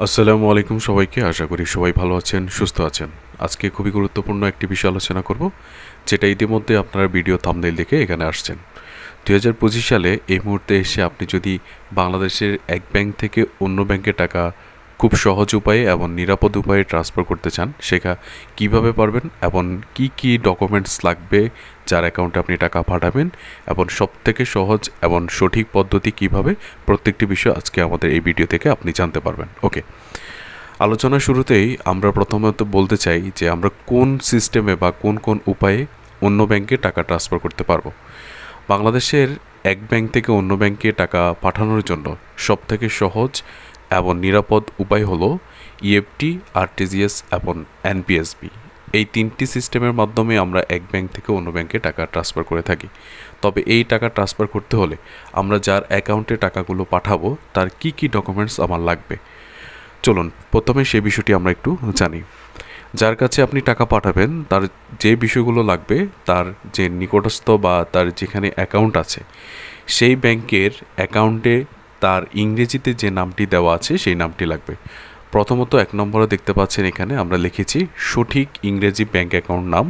আসসালামু আলাইকুম সবাইকে। আশা করি সবাই ভালো আছেন, সুস্থ আছেন। আজকে খুবই গুরুত্বপূর্ণ একটি বিষয় আলোচনা করব, যেটা ইতিমধ্যে আপনারা ভিডিও থাম্বনেইল দেখে এখানে আসছেন। 2025 সালে এই মুহূর্তে এসে আপনি যদি বাংলাদেশের এক ব্যাংক থেকে অন্য ব্যাংকে টাকা খুব সহজ উপায়ে এবং নিরাপদ উপায়ে ট্রান্সফার করতে চান, সেটা কিভাবে পারবেন এবং কি কি ডকুমেন্টস লাগবে যার অ্যাকাউন্টে আপনি টাকা পাঠাবেন, এবং সবথেকে সহজ এবং সঠিক পদ্ধতি কিভাবে, প্রত্যেকটি বিষয় আজকে আমাদের এই ভিডিও থেকে আপনি জানতে পারবেন। ওকে, আলোচনার শুরুতেই আমরা প্রথমত বলতে চাই যে আমরা কোন সিস্টেমে বা কোন কোন উপায়ে অন্য ব্যাংকে টাকা ট্রান্সফার করতে পারবো। বাংলাদেশের এক ব্যাংক থেকে অন্য ব্যাংকে টাকা পাঠানোর জন্য সবথেকে সহজ এবং নিরাপদ উপায় হলো ইএফটি, আরটিজিএস এবং এনপিএসবি। এই তিনটি সিস্টেমের মাধ্যমে আমরা এক ব্যাংক থেকে অন্য ব্যাংকে টাকা ট্রান্সফার করে থাকি। তবে এই টাকা ট্রান্সফার করতে হলে আমরা যার অ্যাকাউন্টে টাকাগুলো পাঠাবো তার কি কি ডকুমেন্টস আমার লাগবে, চলুন প্রথমে সেই বিষয়টি আমরা একটু জানি। যার কাছে আপনি টাকা পাঠাবেন তার যে বিষয়গুলো লাগবে, তার যে নিকটস্থ বা তার যেখানে অ্যাকাউন্ট আছে সেই ব্যাংকের অ্যাকাউন্টে তার ইংরেজিতে যে নামটি দেওয়া আছে সেই নামটি লাগবে। প্রথমত 1 নম্বরে দেখতে পাচ্ছেন এখানে আমরা লিখেছি সঠিক ইংরেজি ব্যাংক অ্যাকাউন্ট নাম।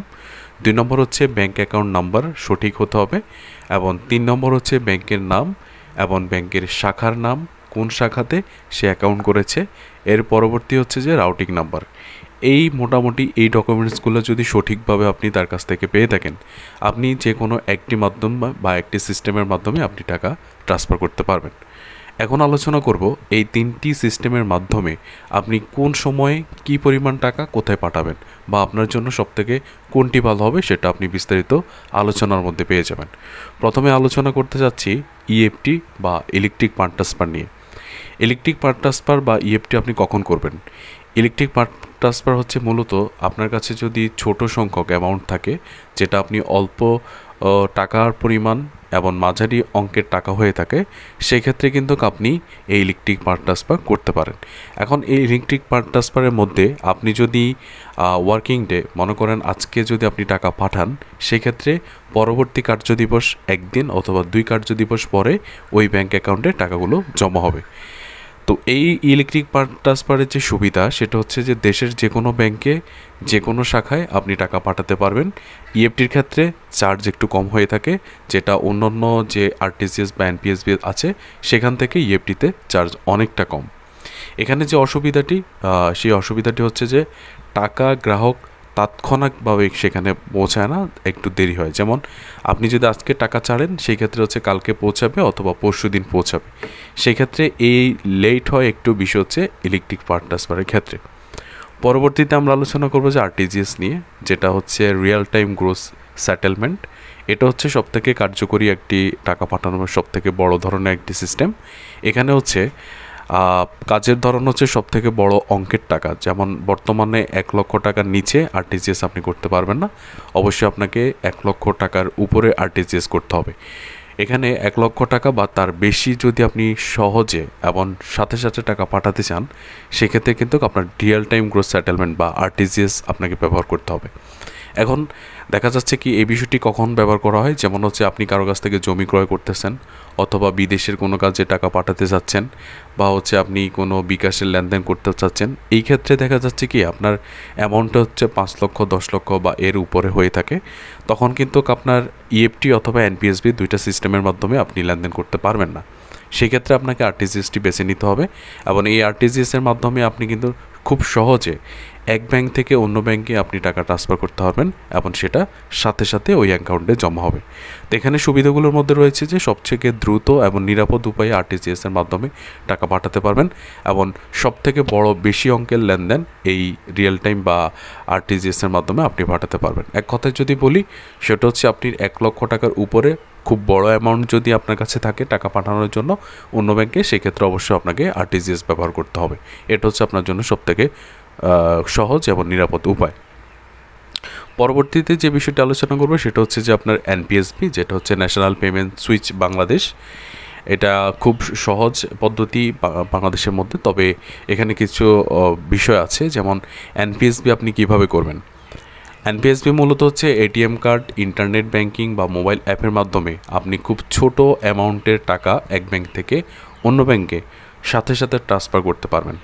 2 নম্বর হচ্ছে ব্যাংক অ্যাকাউন্ট নাম্বার সঠিক হতে হবে, এবং 3 নম্বর হচ্ছে ব্যাংকের নাম এবং ব্যাংকের শাখার নাম, কোন শাখাতে সে অ্যাকাউন্ট করেছে। এর পরবর্তী হচ্ছে যে রাউটিং নাম্বার। এই মোটামুটি এই ডকুমেন্টসগুলো যদি সঠিকভাবে আপনি তার কাছ থেকে পেয়ে থাকেন, আপনি যে কোনো একটি মাধ্যম বা একটি সিস্টেমের মাধ্যমে আপনি টাকা ট্রান্সফার করতে পারবেন। এখন আলোচনা করব এই তিনটি সিস্টেমের মাধ্যমে আপনি কোন সময়ে কী পরিমাণ টাকা কোথায় পাঠাবেন, বা আপনার জন্য সবথেকে কোনটি ভালো হবে সেটা আপনি বিস্তারিত আলোচনার মধ্যে পেয়ে যাবেন। প্রথমে আলোচনা করতে যাচ্ছি ইএফটি বা ইলেকট্রিক ফান্ড ট্রান্সফার নিয়ে। ইলেকট্রিক ফান্ড ট্রান্সফার বা ইএফটি আপনি কখন করবেন? ইলেকট্রিক ফান্ড ট্রান্সফার হচ্ছে মূলত আপনার কাছে যদি ছোট সংখ্যক অ্যামাউন্ট থাকে, যেটা আপনি অল্প টাকার পরিমাণ এবং মাঝারি অঙ্কের টাকা হয়ে থাকে, সেক্ষেত্রে কিন্তু আপনি এই ইলেকট্রিক ফান্ড ট্রান্সফার করতে পারেন। এখন এই ইলেকট্রিক ফান্ড ট্রান্সফারের মধ্যে আপনি যদি ওয়ার্কিং ডে মনে করেন, আজকে যদি আপনি টাকা পাঠান, সেক্ষেত্রে পরবর্তী কার্যদিবস 1 দিন অথবা 2 কার্যদিবস পরে ওই ব্যাঙ্ক অ্যাকাউন্টে টাকাগুলো জমা হবে। তো এই ইলেকট্রিক ফান্ড ট্রান্সফারের যে সুবিধা, সেটা হচ্ছে যে দেশের যে কোনো ব্যাংকে যে কোনো শাখায় আপনি টাকা পাঠাতে পারবেন। ইএফটির ক্ষেত্রে চার্জ একটু কম হয়ে থাকে, যেটা অন্যান্য যে আরটিজিএস বা এনপিএসবি আছে সেখান থেকে ইএফটিতে চার্জ অনেকটা কম। এখানে যে অসুবিধাটি, সেই অসুবিধাটি হচ্ছে যে টাকা গ্রাহক তাৎক্ষণিকভাবে সেখানে পৌঁছায় না, একটু দেরি হয়। যেমন আপনি যদি আজকে টাকা ছাড়েন, সেই ক্ষেত্রে হচ্ছে কালকে পৌঁছাবে অথবা পরশু দিন পৌঁছাবে। সেই ক্ষেত্রে এই লেট হয় একটু, বিষয় হচ্ছে ইলেকট্রিক ফান্ড ট্রান্সফারের ক্ষেত্রে। পরবর্তীতে আমরা আলোচনা করবো যে আরটিজিএস নিয়ে, যেটা হচ্ছে রিয়েল টাইম গ্রোস সেটেলমেন্ট। এটা হচ্ছে সবথেকে কার্যকরী একটি টাকা পাঠানোর সবথেকে বড় ধরনের একটি সিস্টেম। এখানে হচ্ছে কাজের ধরন হচ্ছে সবথেকে বড় অঙ্কের টাকা। যেমন বর্তমানে 1 লক্ষ টাকার নিচে আরটিজিএস আপনি করতে পারবেন না, অবশ্যই আপনাকে 1 লক্ষ টাকার উপরে আরটিজিএস করতে হবে। এখানে 1 লক্ষ টাকা বা তার বেশি যদি আপনি সহজে এবং সাথে সাথে টাকা পাঠাতে চান, সেক্ষেত্রে কিন্তু আপনার রিয়েল টাইম গ্রোস সেটেলমেন্ট বা আরটিজিএস আপনাকে ব্যবহার করতে হবে। এখন দেখা যাচ্ছে কি এই বিষয়টি কখন ব্যবহার করা হয়, যেমন হচ্ছে আপনি কারো কাছ থেকে জমি ক্রয় করতেছেন, অথবা বিদেশের কোনো কাজে টাকা পাঠাতে চাচ্ছেন, বা হচ্ছে আপনি কোনো বিকাশের লেনদেন করতে চাচ্ছেন। এই ক্ষেত্রে দেখা যাচ্ছে কি আপনার অ্যামাউন্টটা হচ্ছে 5 লক্ষ, 10 লক্ষ বা এর উপরে হয়ে থাকে। তখন কিন্তু আপনার ইএফটি অথবা এনপিএসবি দুইটা সিস্টেমের মাধ্যমে আপনি লেনদেন করতে পারবেন না। সেক্ষেত্রে আপনাকে আরটিজিএসটি বেছে নিতে হবে, এবং এই আরটিজিএসের মাধ্যমে আপনি কিন্তু খুব সহজে এক ব্যাংক থেকে অন্য ব্যাংকে আপনি টাকা ট্রান্সফার করতে পারবেন, এবং সেটা সাথে সাথে ওই অ্যাকাউন্টে জমা হবে। তো এখানে সুবিধাগুলোর মধ্যে রয়েছে যে সবথেকে দ্রুত এবং নিরাপদ উপায়ে আরটিজিএসের মাধ্যমে টাকা পাঠাতে পারবেন, এবং সবথেকে বড় বেশি অঙ্কের লেনদেন এই রিয়েল টাইম বা আরটিজিএসের মাধ্যমে আপনি পাঠাতে পারবেন। এক কথায় যদি বলি, সেটা হচ্ছে আপনি 1 লক্ষ টাকার উপরে খুব বড় অ্যামাউন্ট যদি আপনার কাছে থাকে টাকা পাঠানোর জন্য অন্য ব্যাংকে, সেক্ষেত্রে অবশ্যই আপনাকে আরটিজিএস ব্যবহার করতে হবে। এটা হচ্ছে আপনার জন্য সবথেকে সহজ এবং নিরাপদ উপায়। পরবর্তীতে যে বিষয়টি আলোচনা করবো সেটা হচ্ছে যে আপনার এনপিএসবি, যেটা হচ্ছে ন্যাশনাল পেমেন্ট সুইচ বাংলাদেশ। এটা খুব সহজ পদ্ধতি বাংলাদেশের মধ্যে, তবে এখানে কিছু বিষয় আছে। যেমন এনপিএসবি আপনি কিভাবে করবেন। এনপিএসবি মূলত হচ্ছে এটিএম কার্ড, ইন্টারনেট ব্যাংকিং বা মোবাইল অ্যাপের মাধ্যমে আপনি খুব ছোট অ্যামাউন্টের টাকা এক ব্যাংক থেকে অন্য ব্যাংকে সাথে সাথে ট্রান্সফার করতে পারবেন।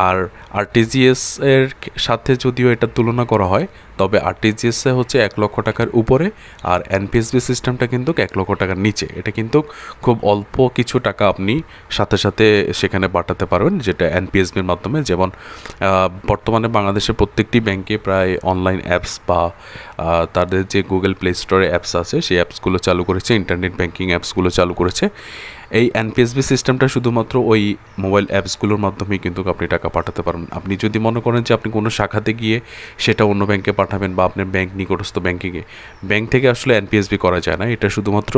আর আরটিজিএস এর সাথে যদিও এটা তুলনা করা হয়, তবে আরটিজিএসে হচ্ছে 1 লক্ষ টাকার উপরে, আর এনপিএসবি সিস্টেমটা কিন্তু 1 লক্ষ টাকার নিচে। এটা কিন্তু খুব অল্প কিছু টাকা আপনি সাথে সাথে সেখানে পাঠাতে পারবেন, যেটা এনপিএসবির মাধ্যমে। যেমন বর্তমানে বাংলাদেশের প্রত্যেকটি ব্যাংকে প্রায় অনলাইন অ্যাপস বা তাদের যে গুগল প্লে স্টোরে অ্যাপস আছে সেই অ্যাপসগুলো চালু করেছে, ইন্টারনেট ব্যাংকিং অ্যাপসগুলো চালু করেছে। এই এনপিএসবি সিস্টেমটা শুধুমাত্র ওই মোবাইল অ্যাপসগুলোর মাধ্যমেই কিন্তু আপনি টাকা পাঠাতে পারবেন। আপনি যদি মনে করেন যে আপনি কোনো শাখাতে গিয়ে সেটা অন্য ব্যাংকে পাঠাবেন বা আপনার ব্যাংক নিকটস্থ ব্যাংক থেকে আসলে এনপিএসবি করা যায় না। এটা শুধুমাত্র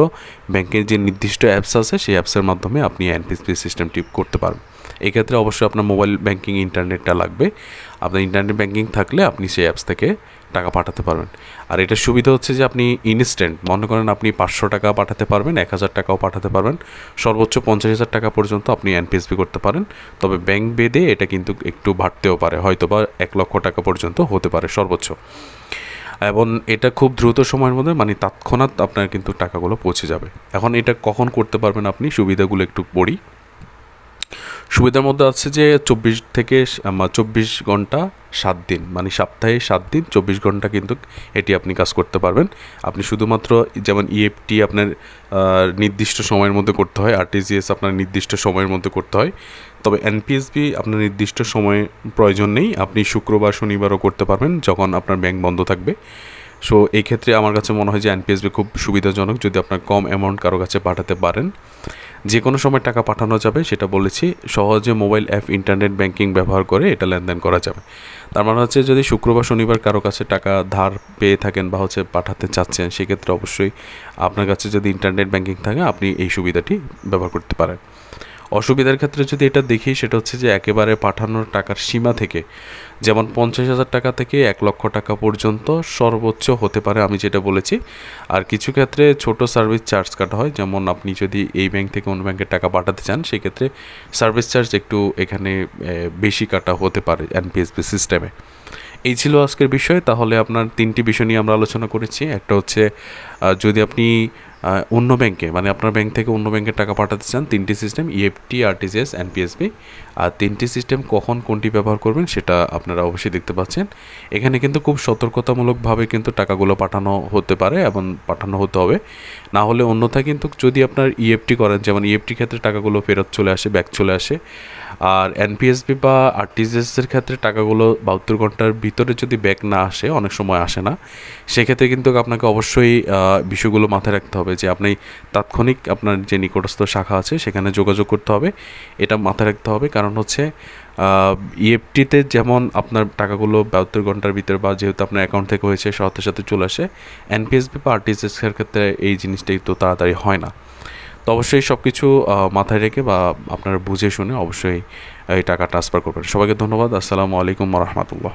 ব্যাংকের যে নির্দিষ্ট অ্যাপস আছে সেই অ্যাপসের মাধ্যমে আপনি এনপিএসবি সিস্টেমটি করতে পারবেন। এক্ষেত্রে অবশ্যই আপনার মোবাইল ব্যাংকিং ইন্টারনেটটা লাগবে। আপনার ইন্টারনেট ব্যাংকিং থাকলে আপনি সেই অ্যাপস থেকে টাকা পাঠাতে পারবেন। আর এটার সুবিধা হচ্ছে যে আপনি ইনস্ট্যান্ট, মনে করেন আপনি 500 টাকা পাঠাতে পারবেন, 1000 টাকাও পাঠাতে পারবেন, সর্বোচ্চ 50,000 টাকা পর্যন্ত আপনি এনপিএসবি করতে পারেন। তবে ব্যাংক বেদে এটা কিন্তু একটু বাড়তেও পারে, হয়তো বা 1 লক্ষ টাকা পর্যন্ত হতে পারে সর্বোচ্চ। এবং এটা খুব দ্রুত সময়ের মধ্যে, মানে তৎক্ষণাৎ আপনার কিন্তু টাকাগুলো পৌঁছে যাবে। এখন এটা কখন করতে পারবেন আপনি, সুবিধাগুলো একটু পড়ি। সুবিধার মধ্যে আছে যে 24 ঘন্টা 7 দিন, মানে সপ্তাহে 7 দিন 24 ঘন্টা কিন্তু এটি আপনি কাজ করতে পারবেন। আপনি শুধুমাত্র যেমন ইএফটি আপনার নির্দিষ্ট সময়ের মধ্যে করতে হয়, আরটিজিএস আপনার নির্দিষ্ট সময়ের মধ্যে করতে হয়, তবে এনপিএসবি আপনার নির্দিষ্ট সময় প্রয়োজন নেই। আপনি শুক্রবার শনিবারও করতে পারবেন যখন আপনার ব্যাংক বন্ধ থাকবে। সো এই ক্ষেত্রে আমার কাছে মনে হয় যে এনপিএসবি খুব সুবিধাজনক যদি আপনার কম অ্যামাউন্ট কারো কাছে পাঠাতে পারেন। যে কোনো সময় টাকা পাঠানো যাবে, সেটা বলেছি। সহজে মোবাইল অ্যাপ ইন্টারনেট ব্যাংকিং ব্যবহার করে এটা লেনদেন করা যাবে। তার মানে হচ্ছে যদি শুক্রবার শনিবার কারো কাছে টাকা ধার পেয়ে থাকেন বা হচ্ছে পাঠাতে চাচ্ছেন, সেক্ষেত্রে অবশ্যই আপনার কাছে যদি ইন্টারনেট ব্যাংকিং থাকে আপনি এই সুবিধাটি ব্যবহার করতে পারেন। অসুবিধার ক্ষেত্রে যদি এটা দেখি, সেটা হচ্ছে যে একেবারে পাঠানোর টাকার সীমা থেকে, যেমন 50,000 টাকা থেকে 1 লক্ষ টাকা পর্যন্ত সর্বোচ্চ হতে পারে, আমি যেটা বলেছি। আর কিছু ক্ষেত্রে ছোট সার্ভিস চার্জ কাটা হয়, যেমন আপনি যদি এই ব্যাংক থেকে অন্য ব্যাংকে টাকা পাঠাতে চান, সেক্ষেত্রে সার্ভিস চার্জ একটু এখানে বেশি কাটা হতে পারে এনপিএসবি সিস্টেমে। এই ছিল আজকের বিষয়। তাহলে আপনার 3টি বিষয় নিয়ে আমরা আলোচনা করেছি। একটা হচ্ছে যদি আপনি অন্য ব্যাংকে, মানে আপনার ব্যাংক থেকে অন্য ব্যাংকে টাকা পাঠাতে চান, 3টি সিস্টেম ইএফটি, আরটিজিএস, এনপিএসবি। আর 3টি সিস্টেম কখন কোনটি ব্যবহার করবেন সেটা আপনারা অবশ্যই দেখতে পাচ্ছেন। এখানে কিন্তু খুব সতর্কতামূলকভাবে কিন্তু টাকাগুলো পাঠানো হতে পারে এবং পাঠানো হতে হবে, না হলে অন্যথায় কিন্তু যদি আপনার ইএফটি করেন, যেমন ইএফটি ক্ষেত্রে টাকাগুলো ফেরত চলে আসে, ব্যাক চলে আসে। আর এনপিএসবি বা আরটিজিএসের ক্ষেত্রে টাকাগুলো 72 ঘন্টার ভিতরে যদি ব্যাক না আসে, অনেক সময় আসে না, সেক্ষেত্রে কিন্তু আপনাকে অবশ্যই বিষয়গুলো মাথায় রাখতে হবে যে আপনি তাৎক্ষণিক আপনার যে নিকটস্থ শাখা আছে সেখানে যোগাযোগ করতে হবে। এটা মাথায় রাখতে হবে, কারণ হচ্ছে ইএফটিতে যেমন আপনার টাকাগুলো 72 ঘন্টার ভিতরে বা যেহেতু আপনার অ্যাকাউন্ট থেকে হয়েছে সাথে সাথে চলে আসে, এনপিএসবি বা আরটিজিএসের ক্ষেত্রে এই জিনিসটাই তো তাড়াতাড়ি হয় না। তো অবশ্যই সব কিছু মাথায় রেখে বা আপনারা বুঝে শুনে অবশ্যই এই টাকা ট্রান্সফার করবেন। সবাইকে ধন্যবাদ। আসসালামু আলাইকুম ওয়া রাহমাতুল্লাহ।